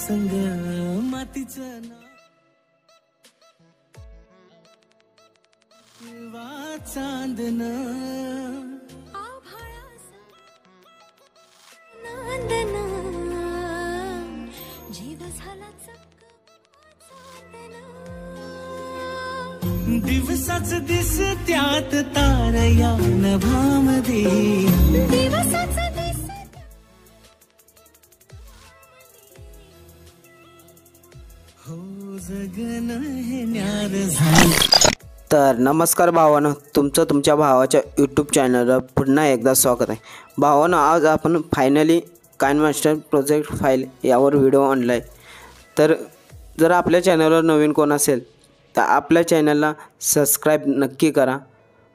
संग मातीचं किंवा चांदन दिवसाच दिस त्यात तारया नभामध्ये दिवसाच दिस हो जगन हे न्यार झालं। तर नमस्कार भावांनो, तुमचं तुमच्या भावाच्या यूट्यूब चॅनलवर पुन्हा एकदा स्वागत आहे। भावांनो, आज आपण फायनली काइनमास्टर प्रोजेक्ट फाईल यावर व्हिडिओ आणला आहे। तर जर आपल्या चॅनलवर नवीन कोण असेल तर आपल्या चॅनलला सबस्क्राईब नक्की करा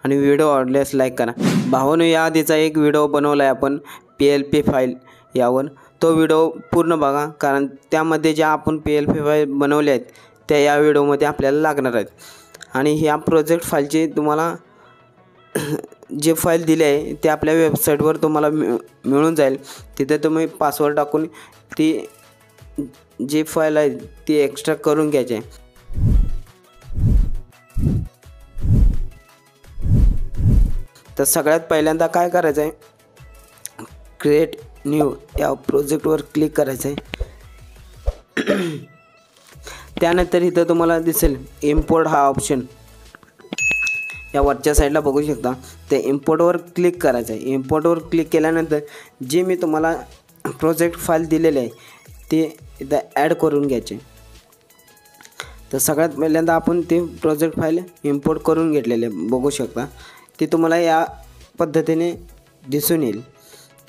आणि व्हिडिओ आवडल्यास लाईक करा। भावांनो, याआधीचा एक व्हिडिओ बनवला आहे आपण PLP फाईल यावर, तो व्हिडिओ पूर्ण बघा, कारण त्यामध्ये ज्या आपण PLP फाईल बनवल्या आहेत त्या या व्हिडिओमध्ये आपल्याला लागणार आहेत। आणि ह्या प्रोजेक्ट फाईलची तुम्हाला जे फाईल दिली आहे ते आपल्या वेबसाईटवर तुम्हाला मिळून जाईल। तिथे तुम्ही पासवर्ड टाकून ती जी फाईल आहे ती एक्स्ट्रॅक्ट करून घ्यायची आहे। तर सगळ्यात पहिल्यांदा काय करायचं आहे, क्रिएट न्यू या प्रोजेक्टवर क्लिक करायचं आहे। त्यानंतर इथं तुम्हाला दिसेल इम्पोर्ट हा ऑप्शन, या वरच्या साईडला बघू शकता। ते इम्पोर्टवर क्लिक करायचं आहे। इम्पोर्टवर क्लिक केल्यानंतर जे मी तुम्हाला प्रोजेक्ट फाईल दिलेले आहे ते इथं ॲड करून घ्यायचे। तर सगळ्यात पहिल्यांदा आपण ते प्रोजेक्ट फाईल इम्पोर्ट करून घेतलेले बघू शकता, ते तुम्हाला या पद्धतीने दिसून येईल।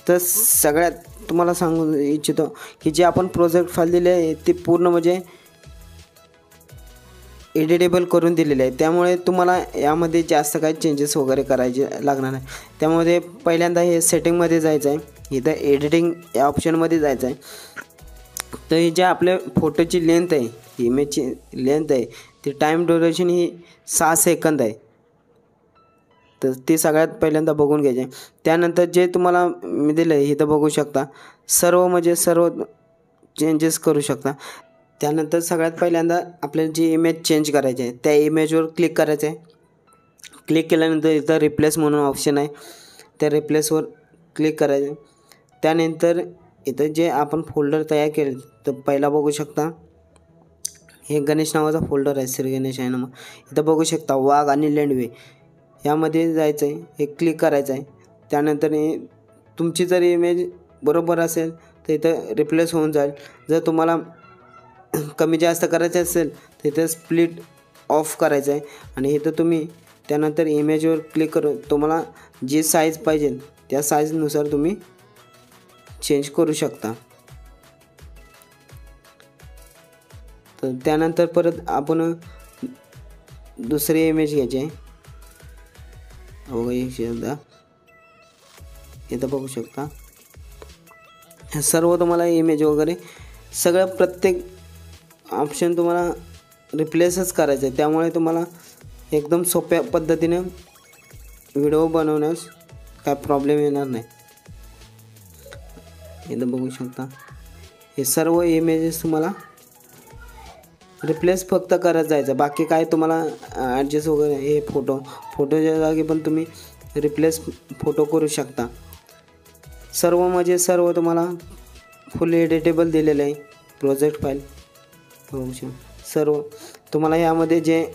तर सगळ्यात तुम्हाला सांगू इच्छितो की जे आपण प्रोजेक्ट फाईल दिले आहे ते पूर्ण म्हणजे एडिटेबल करून दिलेले आहे, त्यामुळे तुम्हाला यामध्ये जास्त काही चेंजेस वगैरे करायचे लागणार नाही। त्यामध्ये पहिल्यांदा हे सेटिंगमध्ये जायचं आहे, इथं एडिटिंग या ऑप्शनमध्ये जायचं आहे। तर ही जे आपल्या फोटोची लेंथ आहे, इमेजची लेंथ आहे, ती टाईम ड्युरेशन ही 6 सेकंद आहे। तर ते सगळ्यात पहिल्यांदा बघून घ्यायचे। त्यानंतर जे तुम्हाला मी दिलं आहे इथं बघू शकता, सर्व म्हणजे सर्व चेंजेस करू शकता। त्यानंतर सगळ्यात पहिल्यांदा आपल्याला जी इमेज चेंज करायची आहे त्या इमेजवर क्लिक करायचं आहे। क्लिक केल्यानंतर इथं रिप्लेस म्हणून ऑप्शन आहे, त्या रिप्लेसवर क्लिक करायचं। त्यानंतर इथं जे आपण फोल्डर तयार केले तर पहिला बघू शकता, हे गणेश नावाचा फोल्डर आहे, श्री गणेश आहे ना। मग इथं बघू शकता वाघ आणि लेंडवे यामध्ये जायचं आहे, हे क्लिक करायचं आहे। त्यानंतर तुमची जर इमेज बरोबर असेल तर इथं रिप्लेस होऊन जाईल। जर तुम्हाला कमी जास्त करायचं असेल तर इथं स्प्लिट ऑफ करायचं आहे आणि इथं तुम्ही त्यानंतर इमेजवर क्लिक करून तुम्हाला जी साईज पाहिजे त्या साईजनुसार तुम्ही चेंज करू शकता। तर त्यानंतर परत आपण दुसरी इमेज घ्यायची आहे, हो इथं बघू शकता। हे सर्व तुम्हाला इमेज वगैरे सगळं प्रत्येक ऑप्शन तुम्हाला रिप्लेसच करायचं आहे, त्यामुळे तुम्हाला एकदम सोप्या पद्धतीने व्हिडिओ बनवण्यास काय प्रॉब्लेम येणार नाही। इथं बघू शकता हे सर्व इमेजेस तुम्हाला रिप्लेस फक्त करत जायचं, बाकी काय तुम्हाला ॲडजस्ट वगैरे हे फोटोच्या जागी पण तुम्ही रिप्लेस फोटो करू शकता। सर्व म्हणजे सर्व तुम्हाला फुल एडिटेबल दिलेलं आहे प्रोजेक्ट फाईल। सर्व तुम्हाला यामध्ये जे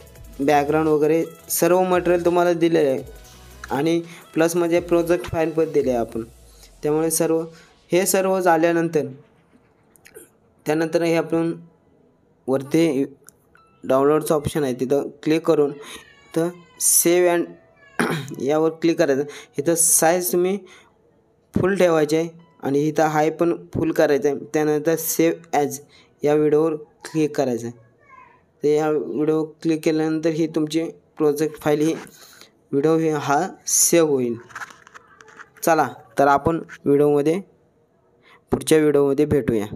बॅकग्राऊंड वगैरे सर्व मटेरियल तुम्हाला दिलेलं आहे आणि प्लस म्हणजे प्रोजेक्ट फाईल पण दिले आहे आपण। त्यामुळे हे सर्व झाल्यानंतर त्यानंतर हे आपण वरती डाउनलोडचं ऑप्शन आहे तिथं क्लिक करून तर सेव्ह अँड यावर क्लिक करायचं। इथं साईज तुम्ही फुल ठेवायचे आहे आणि इथं हाय पण फुल करायचं आहे। त्यानंतर सेव्ह ॲज या व्हिडिओवर क्लिक करायचं आहे। तर या व्हिडिओ क्लिक केल्यानंतर ही तुमची प्रोजेक्ट फाईल ही व्हिडिओ हा सेव्ह होईल। चला तर आपण पुढच्या व्हिडिओमध्ये भेटूया।